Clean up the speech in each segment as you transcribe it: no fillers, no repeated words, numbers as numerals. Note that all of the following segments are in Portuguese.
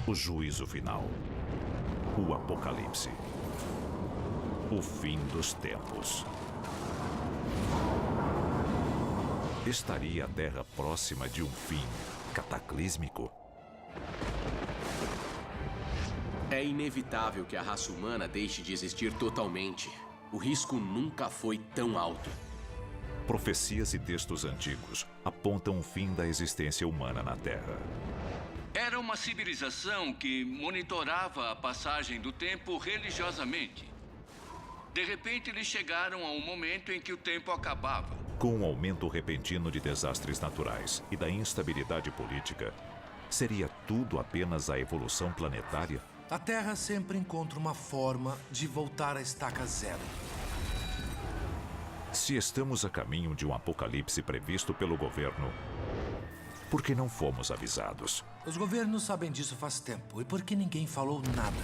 O juízo final. O apocalipse. O fim dos tempos. Estaria a Terra próxima de um fim cataclísmico? É inevitável que a raça humana deixe de existir totalmente. O risco nunca foi tão alto. Profecias e textos antigos apontam o fim da existência humana na Terra. Era uma civilização que monitorava a passagem do tempo religiosamente. De repente, eles chegaram a um momento em que o tempo acabava. Com o aumento repentino de desastres naturais e da instabilidade política, seria tudo apenas a evolução planetária? A Terra sempre encontra uma forma de voltar à estaca zero. Se estamos a caminho de um apocalipse previsto pelo governo, por que não fomos avisados? Os governos sabem disso faz tempo. E por que ninguém falou nada?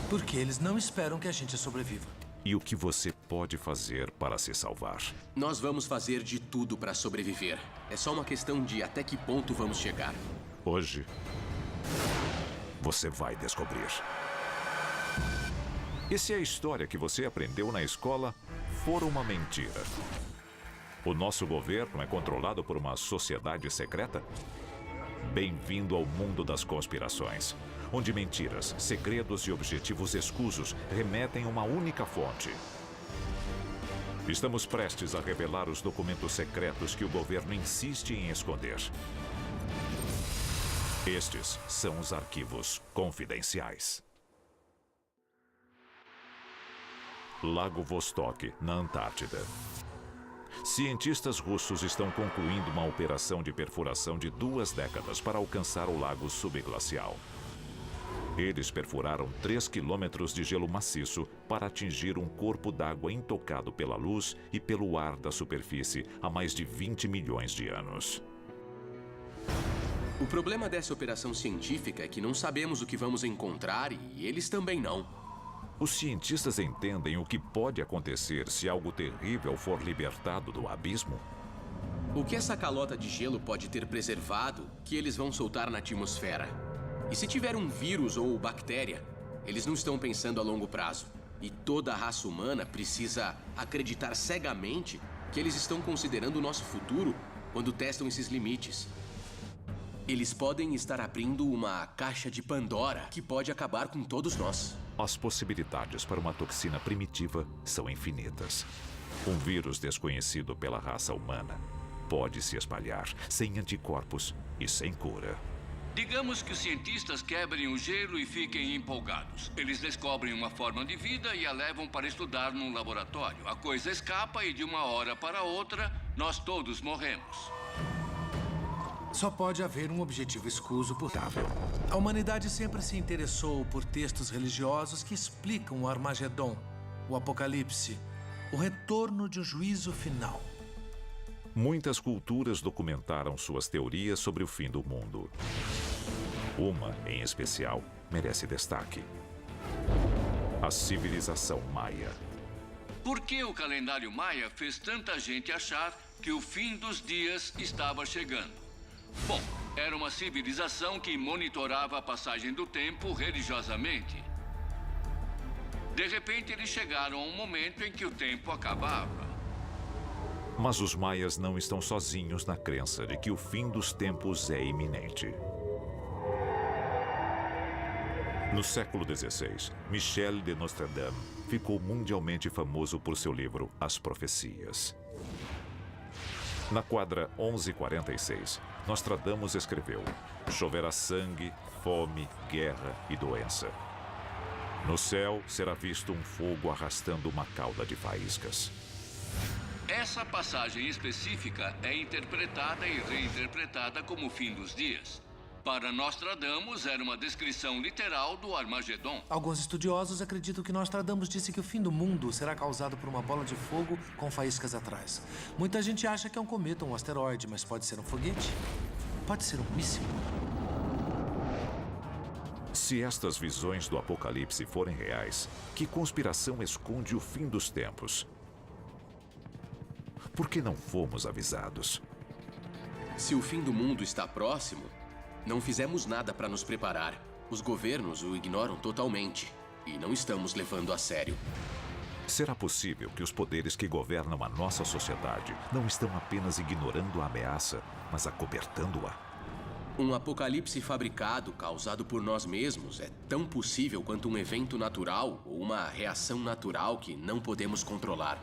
Porque eles não esperam que a gente sobreviva. E o que você pode fazer para se salvar? Nós vamos fazer de tudo para sobreviver. É só uma questão de até que ponto vamos chegar. Hoje, você vai descobrir. E se a história que você aprendeu na escola for uma mentira? O nosso governo é controlado por uma sociedade secreta? Bem-vindo ao mundo das conspirações, onde mentiras, segredos e objetivos escusos remetem a uma única fonte. Estamos prestes a revelar os documentos secretos que o governo insiste em esconder. Estes são os arquivos confidenciais. Lago Vostok, na Antártida. Cientistas russos estão concluindo uma operação de perfuração de 2 décadas para alcançar o lago subglacial. Eles perfuraram 3 quilômetros de gelo maciço para atingir um corpo d'água intocado pela luz e pelo ar da superfície há mais de 20 milhões de anos. O problema dessa operação científica é que não sabemos o que vamos encontrar e eles também não. Os cientistas entendem o que pode acontecer se algo terrível for libertado do abismo? O que essa calota de gelo pode ter preservado que eles vão soltar na atmosfera? E se tiver um vírus ou bactéria, eles não estão pensando a longo prazo. E toda a raça humana precisa acreditar cegamente que eles estão considerando o nosso futuro quando testam esses limites. Eles podem estar abrindo uma caixa de Pandora que pode acabar com todos nós. As possibilidades para uma toxina primitiva são infinitas. Um vírus desconhecido pela raça humana pode se espalhar sem anticorpos e sem cura. Digamos que os cientistas quebrem o gelo e fiquem empolgados. Eles descobrem uma forma de vida e a levam para estudar num laboratório. A coisa escapa e de uma hora para outra, nós todos morremos. Só pode haver um objetivo escuso possível. A humanidade sempre se interessou por textos religiosos que explicam o Armagedon, o Apocalipse, o retorno de um juízo final. Muitas culturas documentaram suas teorias sobre o fim do mundo. Uma, em especial, merece destaque: a civilização maia. Por que o calendário maia fez tanta gente achar que o fim dos dias estava chegando? Bom, era uma civilização que monitorava a passagem do tempo religiosamente. De repente, eles chegaram a um momento em que o tempo acabava. Mas os maias não estão sozinhos na crença de que o fim dos tempos é iminente. No século XVI, Michel de Nostradame ficou mundialmente famoso por seu livro As Profecias. Na quadra 1146, Nostradamus escreveu: choverá sangue, fome, guerra e doença. No céu será visto um fogo arrastando uma cauda de faíscas. Essa passagem específica é interpretada e reinterpretada como o fim dos dias. Para Nostradamus, era uma descrição literal do Armagedon. Alguns estudiosos acreditam que Nostradamus disse que o fim do mundo será causado por uma bola de fogo com faíscas atrás. Muita gente acha que é um cometa ou um asteroide, mas pode ser um foguete. Pode ser um míssil. Se estas visões do Apocalipse forem reais, que conspiração esconde o fim dos tempos? Por que não fomos avisados? Se o fim do mundo está próximo, Não fizemos nada para nos preparar. Os governos o ignoram totalmente. E não estamos levando a sério. Será possível que os poderes que governam a nossa sociedade não estão apenas ignorando a ameaça, mas acobertando-a? Um apocalipse fabricado, causado por nós mesmos, é tão possível quanto um evento natural ou uma reação natural que não podemos controlar.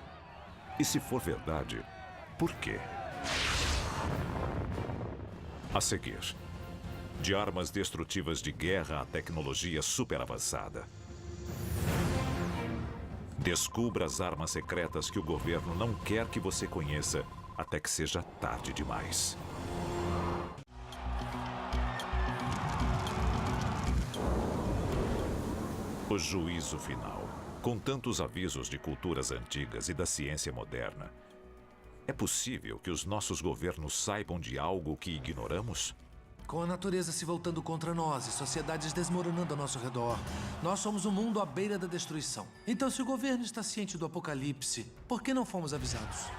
E se for verdade, por quê? A seguir, de armas destrutivas de guerra à tecnologia superavançada. Descubra as armas secretas que o governo não quer que você conheça até que seja tarde demais. O juízo final. Com tantos avisos de culturas antigas e da ciência moderna, é possível que os nossos governos saibam de algo que ignoramos? Com a natureza se voltando contra nós e sociedades desmoronando ao nosso redor, nós somos um mundo à beira da destruição. Então, se o governo está ciente do apocalipse, por que não fomos avisados?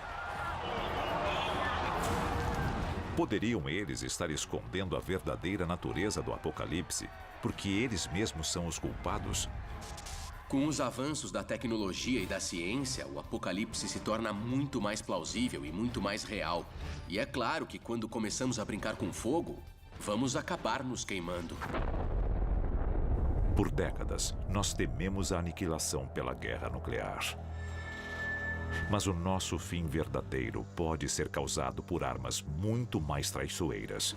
Poderiam eles estar escondendo a verdadeira natureza do apocalipse, porque eles mesmos são os culpados? Com os avanços da tecnologia e da ciência, o apocalipse se torna muito mais plausível e muito mais real. E é claro que quando começamos a brincar com fogo, vamos acabar nos queimando. Por décadas, nós tememos a aniquilação pela guerra nuclear. Mas o nosso fim verdadeiro pode ser causado por armas muito mais traiçoeiras.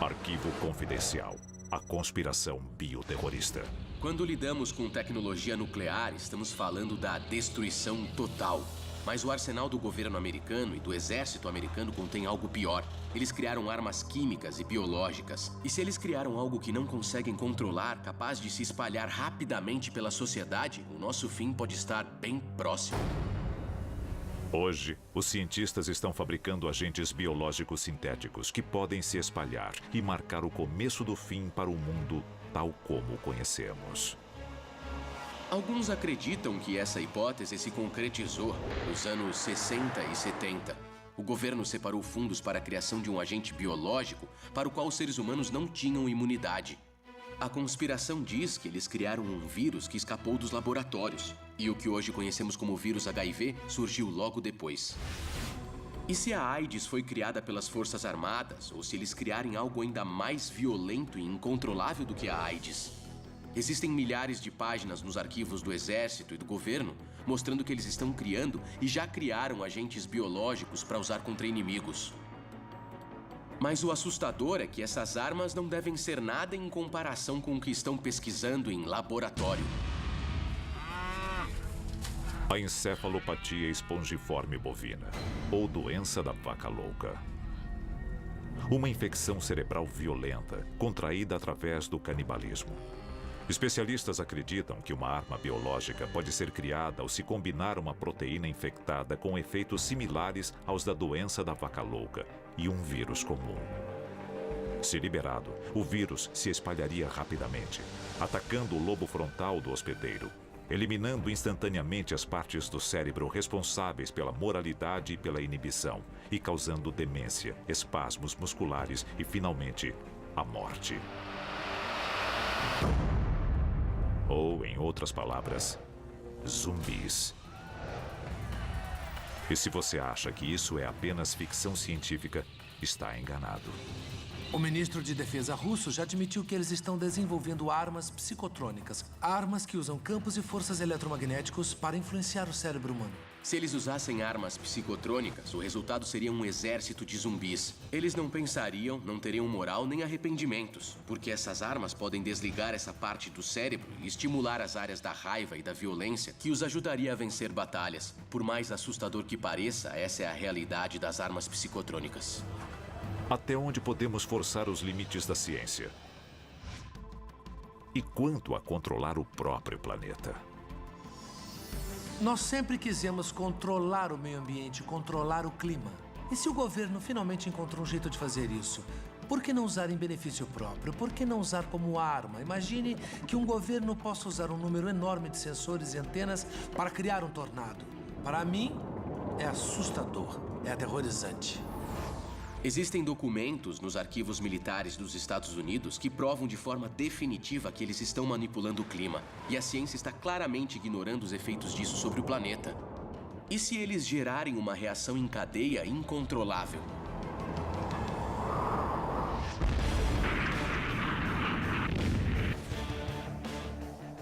Arquivo confidencial. A conspiração bioterrorista. Quando lidamos com tecnologia nuclear, estamos falando da destruição total. Mas o arsenal do governo americano e do exército americano contém algo pior. Eles criaram armas químicas e biológicas. E se eles criaram algo que não conseguem controlar, capaz de se espalhar rapidamente pela sociedade, o nosso fim pode estar bem próximo. Hoje, os cientistas estão fabricando agentes biológicos sintéticos que podem se espalhar e marcar o começo do fim para o mundo tal como o conhecemos. Alguns acreditam que essa hipótese se concretizou nos anos 60 e 70. O governo separou fundos para a criação de um agente biológico para o qual os seres humanos não tinham imunidade. A conspiração diz que eles criaram um vírus que escapou dos laboratórios. E o que hoje conhecemos como vírus HIV surgiu logo depois. E se a AIDS foi criada pelas Forças Armadas, ou se eles criarem algo ainda mais violento e incontrolável do que a AIDS? Existem milhares de páginas nos arquivos do Exército e do governo mostrando que eles estão criando e já criaram agentes biológicos para usar contra inimigos. Mas o assustador é que essas armas não devem ser nada em comparação com o que estão pesquisando em laboratório. A encefalopatia espongiforme bovina, ou doença da vaca louca. Uma infecção cerebral violenta, contraída através do canibalismo. Especialistas acreditam que uma arma biológica pode ser criada ao se combinar uma proteína infectada com efeitos similares aos da doença da vaca louca e um vírus comum. Se liberado, o vírus se espalharia rapidamente, atacando o lobo frontal do hospedeiro, eliminando instantaneamente as partes do cérebro responsáveis pela moralidade e pela inibição, e causando demência, espasmos musculares e, finalmente, a morte. Ou, em outras palavras, zumbis. E se você acha que isso é apenas ficção científica, está enganado. O ministro de Defesa russo já admitiu que eles estão desenvolvendo armas psicotrônicas. Armas que usam campos e forças eletromagnéticos para influenciar o cérebro humano. Se eles usassem armas psicotrônicas, o resultado seria um exército de zumbis. Eles não pensariam, não teriam moral nem arrependimentos, porque essas armas podem desligar essa parte do cérebro e estimular as áreas da raiva e da violência que os ajudaria a vencer batalhas. Por mais assustador que pareça, essa é a realidade das armas psicotrônicas. Até onde podemos forçar os limites da ciência? E quanto a controlar o próprio planeta? Nós sempre quisemos controlar o meio ambiente, controlar o clima. E se o governo finalmente encontrou um jeito de fazer isso? Por que não usar em benefício próprio? Por que não usar como arma? Imagine que um governo possa usar um número enorme de sensores e antenas para criar um tornado. Para mim, é assustador, é aterrorizante. Existem documentos nos arquivos militares dos Estados Unidos que provam de forma definitiva que eles estão manipulando o clima. E a ciência está claramente ignorando os efeitos disso sobre o planeta. E se eles gerarem uma reação em cadeia incontrolável?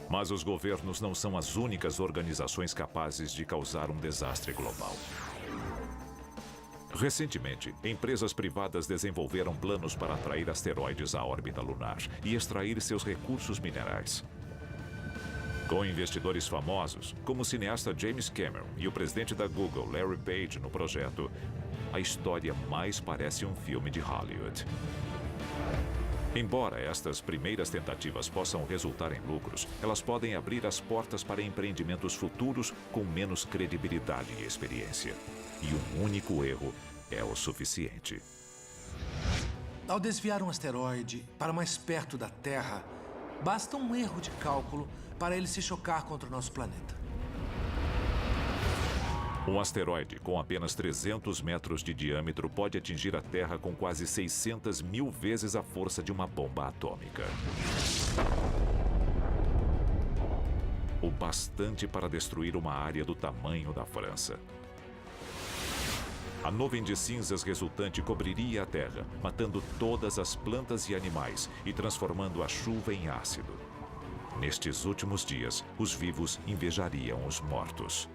Mas os governos não são as únicas organizações capazes de causar um desastre global. Recentemente, empresas privadas desenvolveram planos para atrair asteroides à órbita lunar e extrair seus recursos minerais. Com investidores famosos, como o cineasta James Cameron e o presidente da Google, Larry Page, no projeto, a história mais parece um filme de Hollywood. Embora estas primeiras tentativas possam resultar em lucros, elas podem abrir as portas para empreendimentos futuros com menos credibilidade e experiência. E um único erro é o suficiente. Ao desviar um asteroide para mais perto da Terra, basta um erro de cálculo para ele se chocar contra o nosso planeta. Um asteroide com apenas 300 metros de diâmetro pode atingir a Terra com quase 600 mil vezes a força de uma bomba atômica. O bastante para destruir uma área do tamanho da França. A nuvem de cinzas resultante cobriria a Terra, matando todas as plantas e animais e transformando a chuva em ácido. Nestes últimos dias, os vivos invejariam os mortos.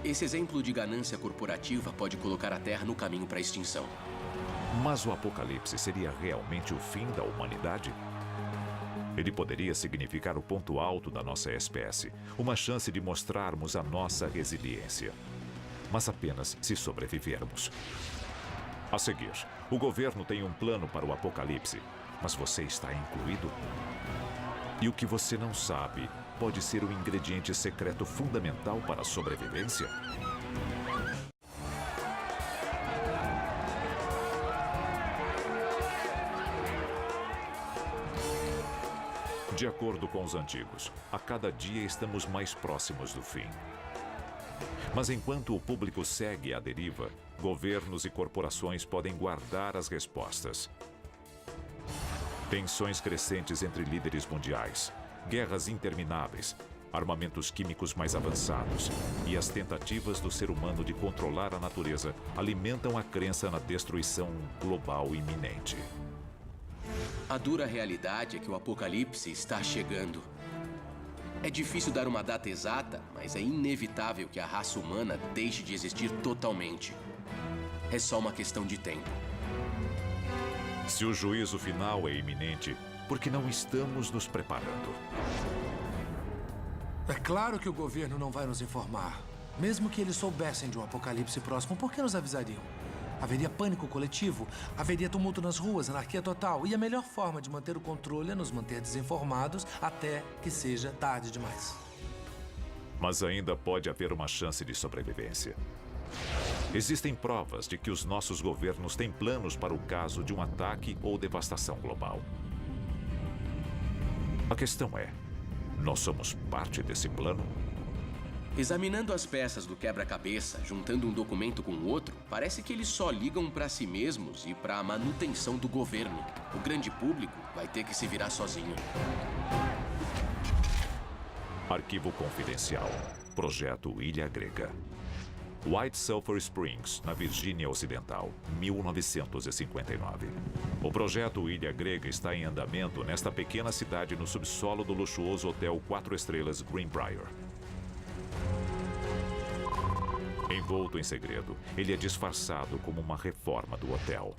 Esse exemplo de ganância corporativa pode colocar a Terra no caminho para a extinção. Mas o apocalipse seria realmente o fim da humanidade? Ele poderia significar o ponto alto da nossa espécie, uma chance de mostrarmos a nossa resiliência. Mas apenas se sobrevivermos. A seguir, o governo tem um plano para o apocalipse, mas você está incluído? E o que você não sabe pode ser o ingrediente secreto fundamental para a sobrevivência? De acordo com os antigos, a cada dia estamos mais próximos do fim. Mas enquanto o público segue à deriva, governos e corporações podem guardar as respostas. Tensões crescentes entre líderes mundiais, guerras intermináveis, armamentos químicos mais avançados e as tentativas do ser humano de controlar a natureza alimentam a crença na destruição global iminente. A dura realidade é que o apocalipse está chegando. É difícil dar uma data exata, mas é inevitável que a raça humana deixe de existir totalmente. É só uma questão de tempo. Se o juízo final é iminente, por que não estamos nos preparando? É claro que o governo não vai nos informar. Mesmo que eles soubessem de um apocalipse próximo, por que nos avisariam? Haveria pânico coletivo, haveria tumulto nas ruas, anarquia total. E a melhor forma de manter o controle é nos manter desinformados até que seja tarde demais. Mas ainda pode haver uma chance de sobrevivência. Existem provas de que os nossos governos têm planos para o caso de um ataque ou devastação global. A questão é, nós somos parte desse plano? Examinando as peças do quebra-cabeça, juntando um documento com o outro, parece que eles só ligam para si mesmos e para a manutenção do governo. O grande público vai ter que se virar sozinho. Arquivo confidencial. Projeto Ilha Grega. White Sulphur Springs, na Virgínia Ocidental, 1959. O projeto Ilha Grega está em andamento nesta pequena cidade no subsolo do luxuoso hotel 4 estrelas Greenbrier. Envolto em segredo, ele é disfarçado como uma reforma do hotel.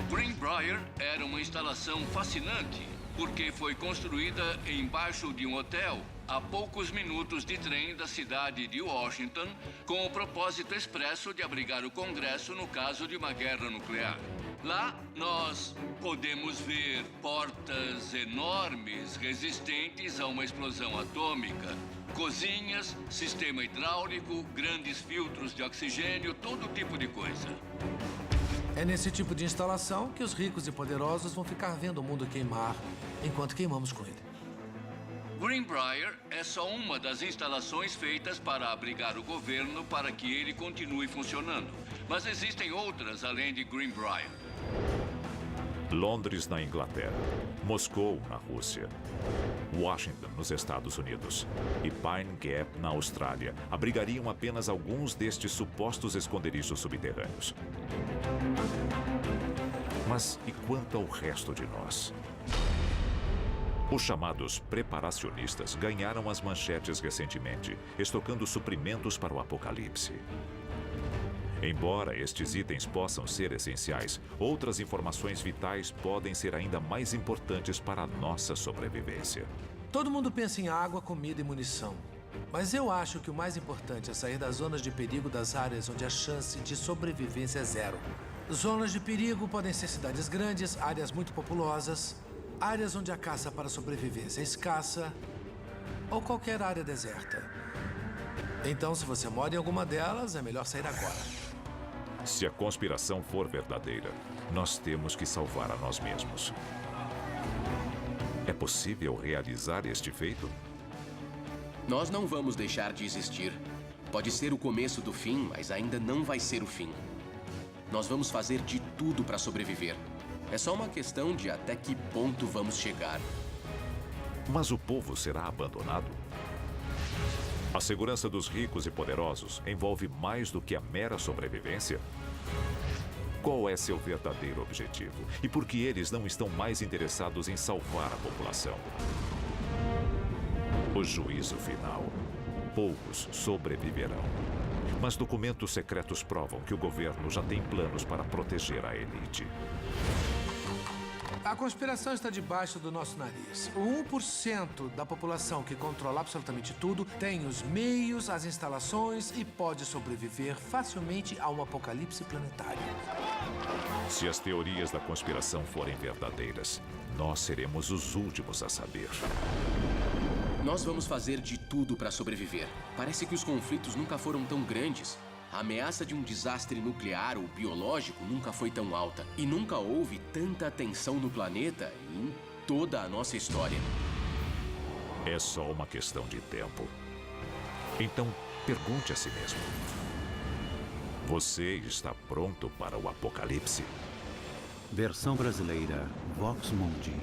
Greenbrier era uma instalação fascinante, porque foi construída embaixo de um hotel a poucos minutos de trem da cidade de Washington, com o propósito expresso de abrigar o Congresso no caso de uma guerra nuclear. Lá, nós podemos ver portas enormes resistentes a uma explosão atômica, cozinhas, sistema hidráulico, grandes filtros de oxigênio, todo tipo de coisa. É nesse tipo de instalação que os ricos e poderosos vão ficar vendo o mundo queimar enquanto queimamos com ele. Greenbrier é só uma das instalações feitas para abrigar o governo para que ele continue funcionando. Mas existem outras além de Greenbrier. Londres, na Inglaterra. Moscou, na Rússia. Washington, nos Estados Unidos. E Pine Gap, na Austrália, abrigariam apenas alguns destes supostos esconderijos subterrâneos. Mas e quanto ao resto de nós? Os chamados preparacionistas ganharam as manchetes recentemente, estocando suprimentos para o apocalipse. Embora estes itens possam ser essenciais, outras informações vitais podem ser ainda mais importantes para a nossa sobrevivência. Todo mundo pensa em água, comida e munição. Mas eu acho que o mais importante é sair das zonas de perigo das áreas onde a chance de sobrevivência é zero. Zonas de perigo podem ser cidades grandes, áreas muito populosas, áreas onde a caça para sobrevivência é escassa, ou qualquer área deserta. Então, se você mora em alguma delas, é melhor sair agora. Se a conspiração for verdadeira, nós temos que salvar a nós mesmos. É possível realizar este feito? Nós não vamos deixar de existir. Pode ser o começo do fim, mas ainda não vai ser o fim. Nós vamos fazer de tudo para sobreviver. É só uma questão de até que ponto vamos chegar. Mas o povo será abandonado? A segurança dos ricos e poderosos envolve mais do que a mera sobrevivência? Qual é seu verdadeiro objetivo? E por que eles não estão mais interessados em salvar a população? O juízo final. Poucos sobreviverão. Mas documentos secretos provam que o governo já tem planos para proteger a elite. A conspiração está debaixo do nosso nariz. O 1% da população que controla absolutamente tudo tem os meios, as instalações e pode sobreviver facilmente a um apocalipse planetário. Se as teorias da conspiração forem verdadeiras, nós seremos os últimos a saber. Nós vamos fazer de tudo para sobreviver. Parece que os conflitos nunca foram tão grandes. A ameaça de um desastre nuclear ou biológico nunca foi tão alta. E nunca houve tanta tensão no planeta em toda a nossa história. É só uma questão de tempo. Então, pergunte a si mesmo. Você está pronto para o apocalipse? Versão brasileira, Vox Mundi.